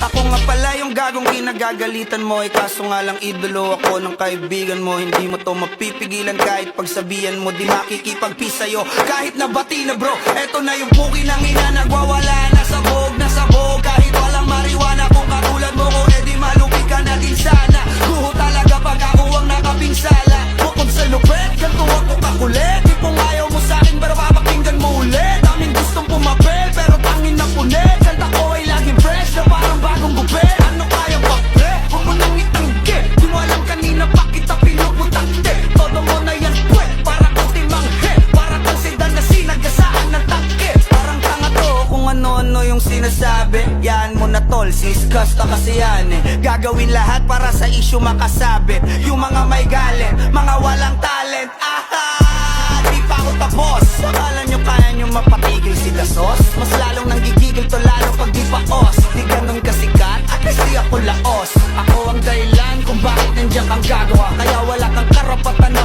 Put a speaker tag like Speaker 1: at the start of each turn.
Speaker 1: Ako nga pala yung gagong kinagagalitan mo, kaso nga lang idolo ako ng kaibigan mo. Hindi mo to mapipigilan kahit pagsabihan mo, di makikipagpi sa'yo kahit nabati na bro. Eto na yung puki ng ina, nagwawala na sabog kahit walang mariwana. Kung katulad mo ko, edi malupi ka na din sana. Guho talaga pag ako ang nakapinsala. Bukod sa lupet, ganito ako kakulit. Di kung ayaw mo sa'kin, pero papakinggan mo ulit. Daming gustong pumapel, pero tangin na punit. Kanta ko ay laging fresh na parang bagong gupit. Ano kaya ba pre? Huwag mo nang itanggi. Di mo alam kanina pa kita pinuputante. Todo mo na yan pwet, para kang timanghe. Para kang sedan na sinagasaan ng tangke. Parang tanga to kung ano-ano yung sinasabi. Yan mo na tol, siskas ka kasi yan Gagawin lahat para sa issue makasabit. Yung mga may galit, mga walang talent. Aha! Di pa ako tapos. Akala nyo kaya nyo mapatigil si Dasos? Mas lalong nanggigigil to lalo pag di pa os. Di ganun kasikat, at least di ako laos. Ako ang dahilan kung bakit nandiyan kang gagawa. Kaya wala kang karapatan na